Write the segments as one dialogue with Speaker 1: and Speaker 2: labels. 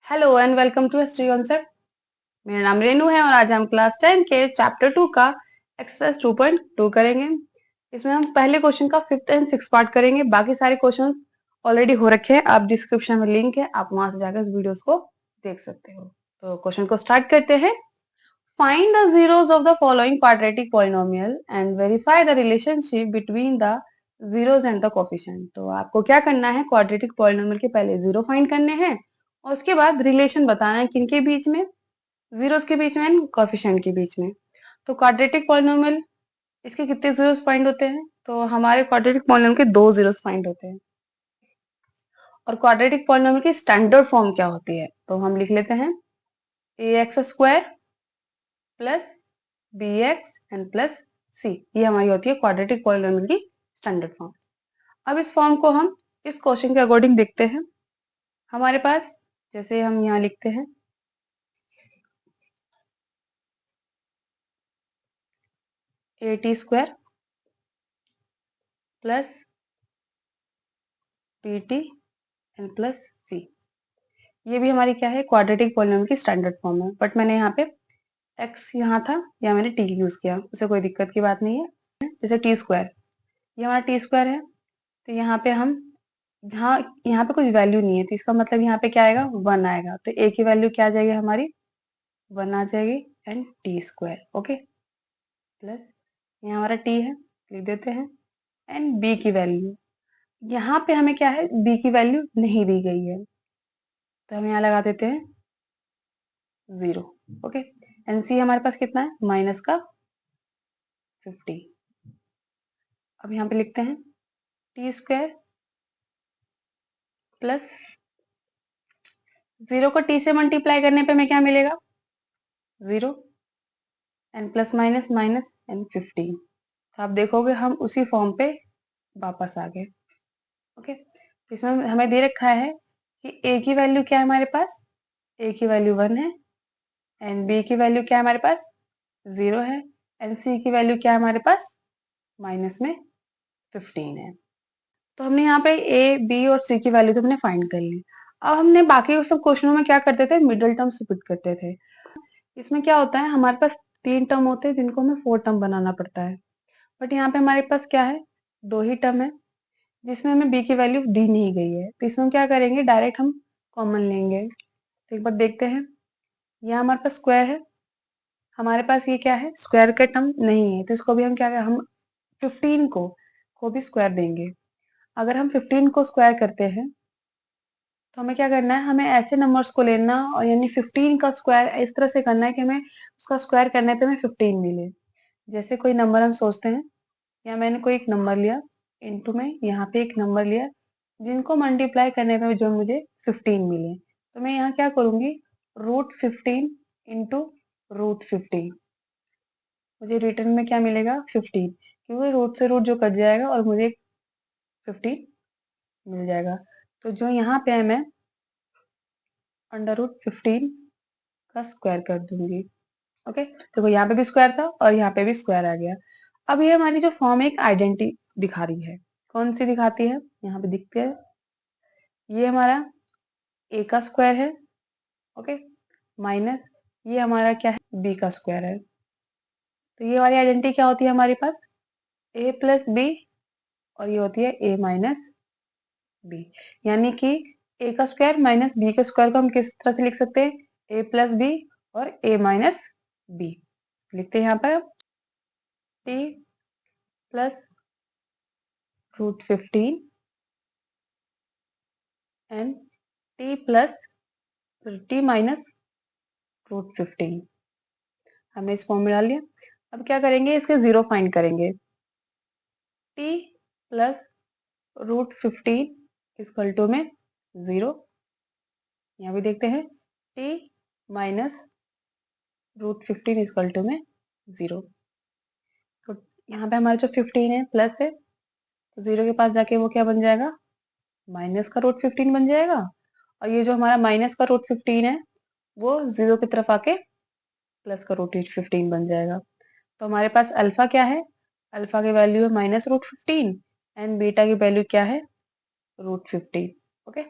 Speaker 1: Hello and welcome to history concept. मेरा नाम रेनू है और आज हम क्लास 10 के चैप्टर 2 का एक्सरसाइज 2.2 करेंगे। इसमें हम पहले क्वेश्चन का 5th एंड 6th पार्ट करेंगे। बाकी सारे क्वेश्चंस ऑलरेडी हो रखे हैं, आप डिस्क्रिप्शन में लिंक है, आप वहां से जाकर इस वीडियोस को देख सकते हो। तो क्वेश्चन को स्टार्ट करते हैं। Find the zeros of the following quadratic polynomial and verify the relationship between the zeros and the coefficient. तो आपको क्या करना है, क्वाड्रेटिक पॉलिनोमियल के पहले जीरो फाइंड करने हैं और उसके बाद रिलेशन बताना है किनके बीच में, जीरोस के बीच में एंड कोफिशिएंट के बीच में। तो क्वाड्रेटिक पॉलिनोमियल, इसके कितने जीरोस फाइंड होते हैं? तो हमारे क्वाड्रेटिक पॉलिनोमियल के 2 जीरोस फाइंड होते हैं। और क्वाड्रेटिक पॉलिनोमियल की स्टैंडर्ड फॉर्म क्या होती है? तो हम लिख लेते हैं ax² plus bx and plus c। ये हमारी होती है क्वाड्रेटिक पॉलिनोमियल की स्टैंडर्ड फॉर्म। अब इस फॉर्म को हम इस क्वेश्चन के अकॉर्डिंग देखते हैं। हमारे पास जैसे हम यहाँ लिखते हैं at² plus bt and plus c। ये भी हमारी क्या है, क्वाड्रेटिक पॉलिनोमियल की स्टैंडर्ड फॉर्म है। बट मैंने यहाँ पे x यहाँ था या मैंने t यूज किया, उससे कोई दिक्कत की बात नहीं है। जैसे t², ये हमारा t² है, तो यहाँ पे हम जहाँ यहाँ पे कुछ वैल्यू नहीं है तो इसका मतलब यहाँ पे क्या आएगा, 1 आएगा। तो a की वैल्यू क्या आ जाएगी हमारी, 1 आ जाएगी एंड t²। ओके, प्लस यहाँ हमारा t है, लिख देते हैं, एंड b की वैल्यू, यहाँ पे हमें क्या है, b की वैल्यू नहीं दी गई है तो हम यहाँ लगा देते हैं 0। ओके, एंड c हमारे पास कितना है, माइनस का 50। अब यहाँ पे लिखते हैं t² प्लस 0 को t से मल्टीप्लाई करने पे हमें क्या मिलेगा, 0 and plus minus minus and 15। तो आप देखोगे हम उसी फॉर्म पे वापस आ गए। ओके, तो इसमें हमें दे रखा है कि a की वैल्यू क्या है हमारे पास, a की वैल्यू 1 है एंड b की वैल्यू क्या है हमारे पास, 0 है एंड c की वैल्यू क्या है हमारे पास, माइनस में 15 है। तो हमने यहाँ पे a, b और c की वैल्यू तो हमने फाइंड कर ली। अब हमने बाकी सब क्वेश्चनों में क्या करते थे, मिडिल टर्म पुट करते थे। इसमें क्या होता है, हमारे पास 3 टर्म होते हैं जिनको हमें 4 टर्म बनाना पड़ता है। बट यहाँ पे हमारे पास क्या है, 2 ही टर्म है जिसमें हमें b की वैल्यू दी नहीं गई है। तो इसमें हम क्या करेंगे, डायरेक्ट हम कॉमन लेंगे। तो एक बार देखते हैं, यहाँ हमारे पास स्क्वायर है, हमारे पास ये क्या है, स्क्वायर का टर्म नहीं है, तो इसको भी हम क्या करें, हम 15 को भी स्क्वायर देंगे। अगर हम 15 को स्क्वायर करते हैं तो हमें क्या करना है, हमें ऐसे नंबर्स को लेना और यानी 15 का स्क्वायर इस तरह से करना है कि हमें उसका स्क्वायर करने पे हमें 15 मिले। जैसे कोई नंबर हम सोचते हैं, या मैंने कोई एक नंबर लिया, इनटू में यहाँ पे एक नंबर लिया, जिनको मल्टीप्लाई करने पे जो मुझे 15 मिले, तो मैं यहाँ क्या करूंगी, √15 इंटू √15, मुझे रिटर्न में क्या मिलेगा, 15, क्योंकि रूट से रूट जो कट जाएगा और मुझे 15 मिल जाएगा। तो जो यहाँ पे है मैं √15 का स्क्वायर कर दूंगी। ओके, देखो यहाँ पे भी स्क्वायर था और यहाँ पे भी स्क्वायर आ गया। अब ये हमारी जो फॉर्म एक आइडेंटिटी दिखा रही है, कौन सी दिखाती है, यहाँ पे दिखते है, ये हमारा a का स्क्वायर है, ओके, माइनस ये हमारा क्या है, b का स्क्वायर है। तो ये वाली आइडेंटिटी क्या होती है हमारे पास, a प्लस b, और ये होती है a माइनस b। यानी कि a का स्क्वायर माइनस b के स्क्वायर को हम किस तरह से लिख सकते हैं, a प्लस b और a माइनस b। लिखते हैं यहाँ पर t plus √15 and t plus t minus √15। हमने इस फॉर्म में डाल लिया। अब क्या करेंगे, इसके 0 फाइंड करेंगे। t प्लस √15 इक्वल टू में 0, यहाँ भी देखते हैं t माइनस √15 इक्वल टू में 0। तो यहाँ पे हमारा जो 15 है प्लस है, तो 0 के पास जाके वो क्या बन जाएगा, माइनस का √15 बन जाएगा। और ये जो हमारा माइनस का √15 है वो 0 की तरफ आके प्लस का √15 बन जाएगा। तो हमारे पास अल्फा क्या है, अल्फा की वैल्यू है माइनस √15 एंड बीटा की वैल्यू क्या है, √15। ओके,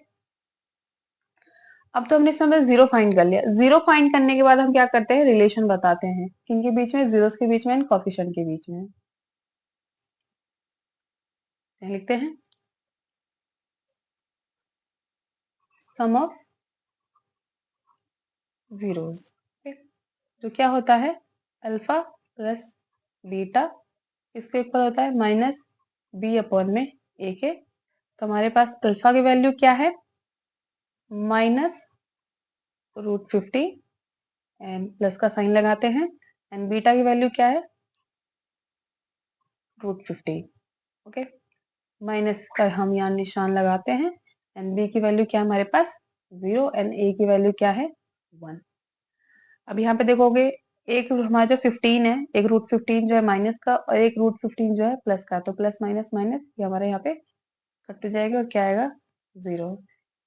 Speaker 1: अब तो हमने इसमें बस जीरो फाइंड कर लिया। जीरो फाइंड करने के बाद हम क्या करते हैं, रिलेशन बताते हैं किनके बीच में, जीरोस के बीच में एंड कोफिशिएंट के बीच में। लिखते हैं सम ऑफ जीरोस, जो क्या होता है अल्फा प्लस बीटा, इसके ऊपर होता है माइनस बी अपॉन में ए के। तो हमारे पास अल्फा की वैल्यू क्या है, -√50 एंड प्लस का साइन लगाते हैं, एंड बीटा की वैल्यू क्या है √50। ओके, माइनस का हम यहाँ निशान लगाते हैं, एंड बी की वैल्यू क्या है हमारे पास 0 एंड ए की वैल्यू क्या है 1। अब यहाँ पे देखोगे एक हमारा जो 15 है, एक √15 जो है माइनस का और एक √15 जो है प्लस का, तो प्लस माइनस माइनस ये हमारे यहाँ पे कट जाएगा और क्या आएगा 0।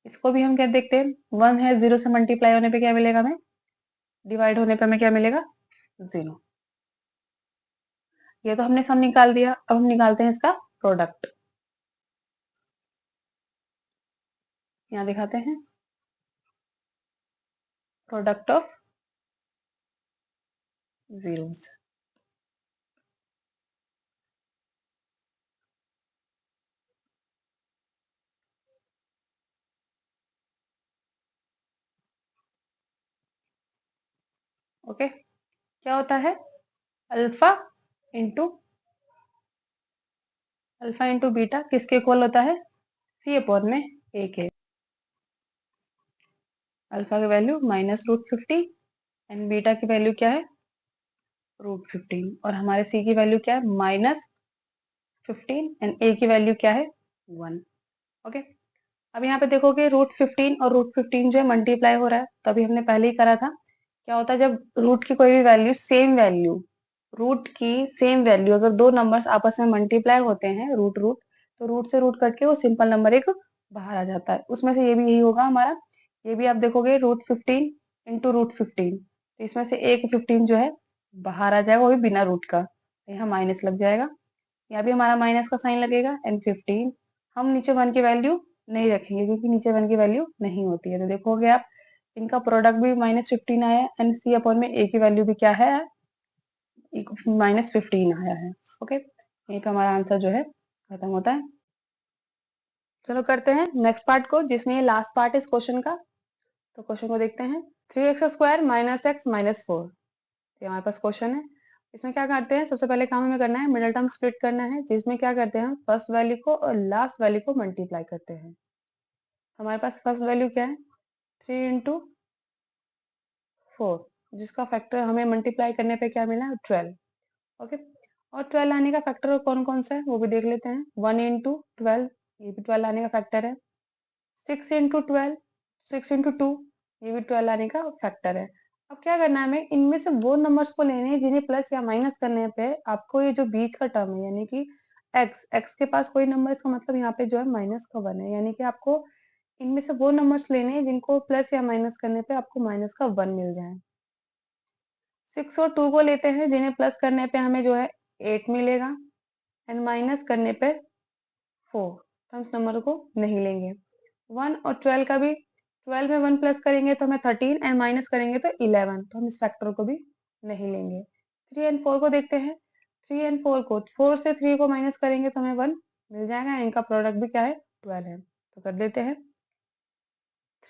Speaker 1: इसको भी हम क्या देखते हैं, 1 है, 0 से मल्टीप्लाई होने पे क्या मिलेगा हमें, डिवाइड होने पे हमें क्या मिलेगा 0। ये तो हमने सम निकाल दिया, अब हम निकालते हैं इसका प्रोडक्ट। यहाँ दिखाते हैं प्रोडक्ट ऑफ जीरोस। ओके, क्या होता है अल्फा इंटू बीटा किसके इक्वल होता है, सी अपॉन में ए के। अल्फा की वैल्यू -√50 एंड बीटा की वैल्यू क्या है √15, और हमारे सी की वैल्यू क्या है -15 एंड ए की वैल्यू क्या है 1। ओके, अब यहाँ पे देखोगे √15 और √15 जो है मल्टीप्लाई हो रहा है, तो अभी हमने पहले ही करा था। क्या होता है जब रूट की कोई भी वैल्यू सेम वैल्यू, रूट की सेम वैल्यू अगर दो नंबर्स आपस में मल्टीप्लाई होते हैं रूट रूट, तो रूट से रूट कट के वो सिंपल नंबर एक बाहर आ जाता है। उसमें से ये भी यही होगा हमारा, ये भी आप देखोगे √15 इंटू √15, तो इसमें से एक 15 जो है बाहर आ जाएगा, वो भी बिना रूट का, तो यहाँ माइनस लग जाएगा, यहाँ भी हमारा माइनस का साइन लगेगा एंड 15। हम नीचे 1 की वैल्यू नहीं रखेंगे क्योंकि नीचे 1 की वैल्यू नहीं होती है, तो देखोगे आप इनका प्रोडक्ट भी -15 आया एंड सी अपॉन में ए की वैल्यू भी क्या है -15 आया है। ओके, यहीं पे हमारा आंसर जो है खत्म होता है। चलो करते हैं नेक्स्ट पार्ट को, जिसमें ये लास्ट पार्ट है इस क्वेश्चन का। तो क्वेश्चन को देखते हैं, 3x² - x - 4, ये हमारे पास क्वेश्चन है। इसमें क्या करते हैं, सबसे पहले काम हमें करना है मिडिल टर्म स्प्लिट करना है, जिसमें क्या करते हैं हम फर्स्ट वैल्यू को और लास्ट वैल्यू को मल्टीप्लाई करते हैं। हमारे पास फर्स्ट वैल्यू क्या है 3 × 4, जिसका फैक्टर हमें मल्टीप्लाई करने पे क्या मिला 12। ओके, और 12 आने का फैक्टर कौन कौन सा है वो भी देख लेते हैं। 1 × 12, ये भी 12 आने का फैक्टर है। 6 × 12, 6 × 2, ये भी 12 आने का फैक्टर है। अब क्या करना है हमें, इनमें से वो नंबर्स को लेने हैं जिन्हें प्लस या माइनस करने पे आपको ये जो बीच का टर्म है यानी कि x के पास कोई नंबर, इसका मतलब यहाँ पे जो है -1 है, यानी कि आपको इनमें से वो नंबर्स लेने हैं जिनको प्लस या माइनस करने पे आपको -1 मिल जाए। 6 और 2 को लेते हैं, जिन्हें प्लस करने पे हमें जो है 8 मिलेगा एंड माइनस करने पे 4, तो हम इस नंबर को नहीं लेंगे। 1 और 12 का भी, 12 में 1 प्लस करेंगे तो हमें 13 एंड माइनस करेंगे तो 11, तो हम इस फैक्टर को भी नहीं लेंगे। 3 एंड 4 को देखते हैं, 3 एंड 4 को, 4 से 3 को माइनस करेंगे तो हमें 1 मिल जाएगा, इनका प्रोडक्ट भी क्या है 12 है। तो कर देते हैं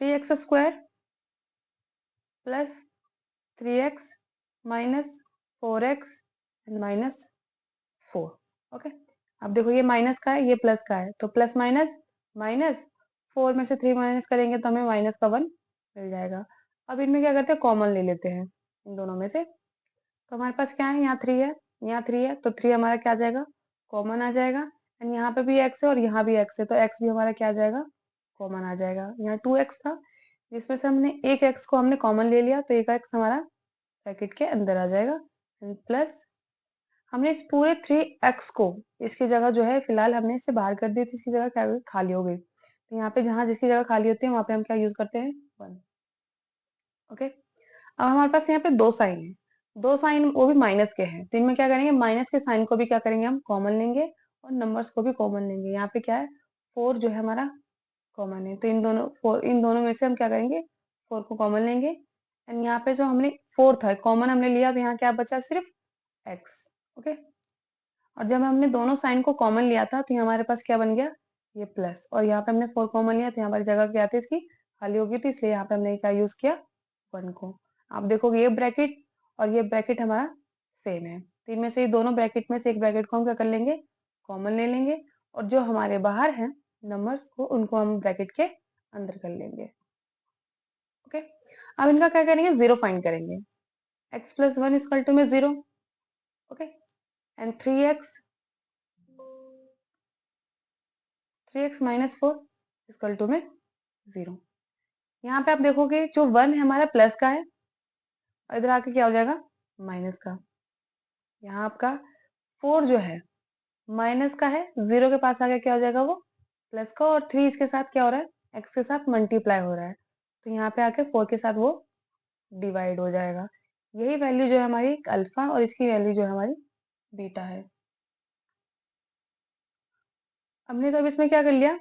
Speaker 1: 3x² plus 3x minus 4x and -4। Okay, अब देखो ये माइनस का है ये प्लस का है, तो प्लस माइनस माइनस, 4 में से 3 माइनस करेंगे तो हमें -1 मिल जाएगा। अब इनमें क्या करते हैं कॉमन ले लेते हैं इन दोनों में से, तो हमारे पास क्या है यहाँ 3 है, यहाँ 3 है, तो 3 हमारा क्या आ जाएगा कॉमन आ जाएगा, एंड यहाँ पे भी x है और यहाँ भी x है, तो x भी हमारा क्या आ जाएगा कॉमन आ जाएगा। यहाँ 2x था जिसमें से हमने एक x को हमने कॉमन ले लिया, तो एक x हमारा ब्रैकेट के अंदर आ जाएगा, प्लस हमने इस पूरे 3x को, इसकी जगह जो है फिलहाल हमने इसे बाहर कर दी थी, इसकी जगह क्या हुई खाली हो गई, तो यहाँ पे जहां जिसकी जगह खाली होती है वहां पे हम क्या यूज करते हैं 1। ओके, अब हमारे पास यहाँ पे दो साइन है, दो साइन वो भी माइनस के हैं, तो इनमें क्या करेंगे माइनस के साइन को भी क्या करेंगे हम कॉमन लेंगे और नंबर्स को भी कॉमन लेंगे। यहाँ पे क्या है 4 जो है हमारा कॉमन है, तो इन दोनों में से हम क्या करेंगे 4 को कॉमन लेंगे एंड यहाँ पे जो हमने 4 था कॉमन हमने लिया तो यहाँ क्या बचा सिर्फ x। ओके, और जब हमने दोनों साइन को कॉमन लिया था तो हमारे पास क्या बन गया, ये प्लस, और यहाँ पे हमने 4 कॉमन लिया तो यहाँ पर जगह क्या थी इसकी, खाली हो गई थी, इसलिए यहाँ पे हमने क्या यूज किया, 1 को। आप देखोगे ये ब्रैकेट और ये ब्रैकेट हमारा सेम है, तो इनमें से दोनों ब्रैकेट में से एक ब्रैकेट को हम क्या कर लेंगे, कॉमन ले लेंगे, और जो हमारे बाहर हैं नंबर्स को उनको हम ब्रैकेट के अंदर कर लेंगे। ओके, अब इनका क्या करेंगे, 0 फाइंड करेंगे। x प्लस 1 इक्वल टू में 0। Okay, and 3x minus 4 equal to में 0। यहाँ पे आप देखोगे जो 1 है हमारा प्लस का है और इधर आके क्या हो जाएगा, माइनस का। यहाँ आपका 4 जो है माइनस का है, 0 के पास आके क्या हो जाएगा, वो प्लस का, और 3 इसके साथ क्या हो रहा है, x के साथ मल्टीप्लाई हो रहा है, तो यहाँ पे आके 4 के साथ वो डिवाइड हो जाएगा। यही वैल्यू जो है हमारी अल्फा और इसकी वैल्यू जो है हमारी बीटा है। हमने तो अब इसमें क्या कर लिया,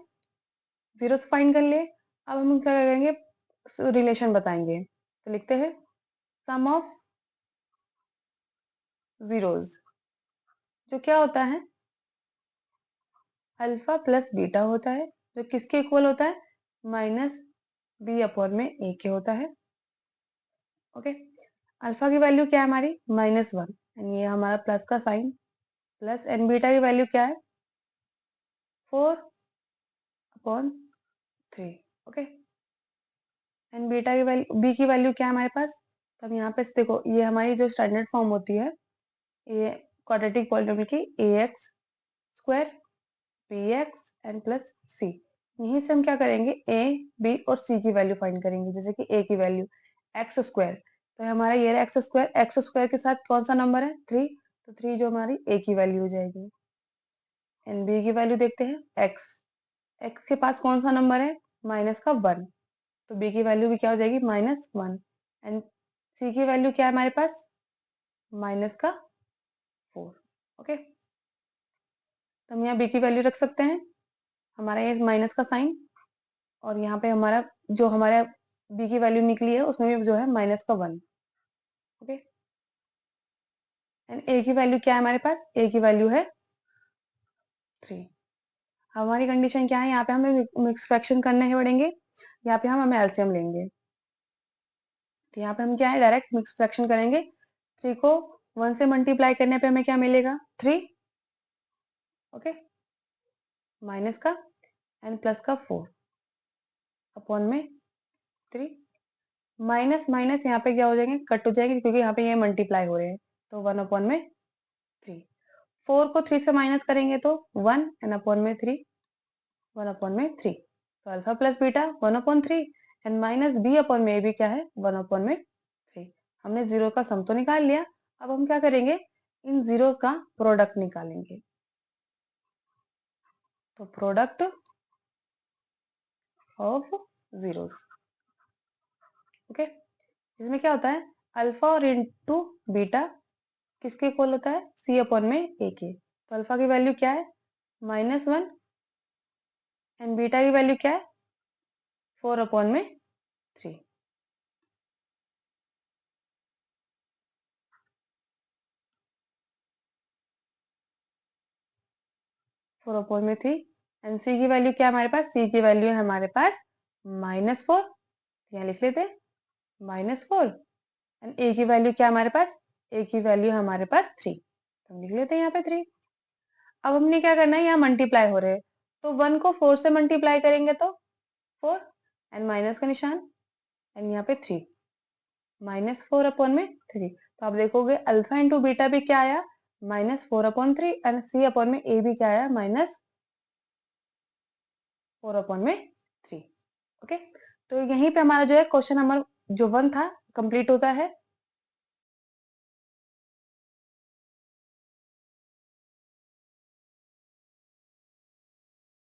Speaker 1: जीरो फाइंड कर लिए। अब हम क्या करेंगे, रिलेशन बताएंगे, तो लिखते हैं सम ऑफ जीरोज, जो क्या होता है, अल्फा प्लस बीटा होता है, जो किसके इक्वल होता है, माइनस बी अपॉन में ए के होता है। ओके, अल्फा की वैल्यू क्या है हमारी, -1, एंड ये हमारा प्लस का साइन, प्लस, एंड बीटा की वैल्यू क्या है, 4/3। ओके, एंड बीटा की वैल्यू, बी की वैल्यू क्या है हमारे पास, तो हम यहाँ पे देखो, ये हमारी जो स्टैंडर्ड फॉर्म होती है, ये क्वाड्रेटिक पॉलिनोमियल की ax square bx and plus c, यहीं से हम क्या करेंगे, a b और c की वैल्यू फाइंड करेंगे। जैसे कि a की वैल्यू एक्स स्क्वायर, तो हमारा ये रहा एक्स स्क्वायर के साथ कौन सा नंबर है, 3, तो 3 जो हमारी a की वैल्यू हो जाएगी। एंड b की वैल्यू देखते हैं, x के पास कौन सा नंबर है, माइनस का 1, तो b की वैल्यू भी क्या हो जाएगी, -1, एंड c की वैल्यू क्या है हमारे पास, माइनस का 4। ओके, तो हम यहाँ b की वैल्यू रख सकते हैं, हमारा ये माइनस का साइन, और यहाँ पे हमारा जो हमारा b की वैल्यू निकली है उसमें भी जो है माइनस का 1। ओके, एंड a की वैल्यू क्या है हमारे पास, a की वैल्यू है 3। हमारी कंडीशन क्या है, यहाँ पे हमें मिक्स फ्रैक्शन करने पड़ेंगे, यहाँ पे हम हमें एलसीएम लेंगे, तो यहाँ पे हम क्या है, डायरेक्ट मिक्स फ्रैक्शन करेंगे। 3 को 1 से मल्टीप्लाई करने पे हमें क्या मिलेगा, 3। ओके, माइनस का एंड प्लस का 4 अपॉन में 3, माइनस माइनस यहाँ पे क्या हो जाएंगे, कट हो जाएंगे, क्योंकि यहाँ पे ये मल्टीप्लाई हो रहे हैं, तो 1 अपॉन में 3। 4 को 3 से माइनस करेंगे तो 1 एंड अपॉन में 3, 1 अपॉन में 3, तो alpha plus beta 1/3, and minus b upon में भी क्या है, 1/3। हमने जीरो का सम तो निकाल लिया, अब हम क्या करेंगे, इन जीरो का प्रोडक्ट निकालेंगे। तो प्रोडक्ट ऑफ जीरोस, ओके, जिसमें क्या होता है, अल्फा और इंटू बीटा किसके इक्वल होता है, सी अपॉन में ए के, तो अल्फा की वैल्यू क्या है, -1, एंड बीटा की वैल्यू क्या है, 4/3। 4/3, एंड सी की वैल्यू क्या है हमारे पास, सी की वैल्यू है हमारे पास -4, यहाँ लिख लेते -4, एंड ए की वैल्यू क्या हमारे पास, ए की वैल्यू हमारे पास 3, तो हम लिख लेते हैं यहाँ पे 3। अब हमने क्या करना है, यहाँ मल्टीप्लाई हो रहे हैं, तो 1 को 4 से मल्टीप्लाई करेंगे तो 4, एंड माइनस का निशान, एंड यहाँ पे 3, -4/3। तो आप देखोगे अल्फा इंटू बीटा भी क्या आया, -4/3, एंड सी अपॉन में ए भी क्या आया, -4/3। ओके, तो यहीं पे हमारा जो है क्वेश्चन नंबर जो 1 था कंप्लीट होता है।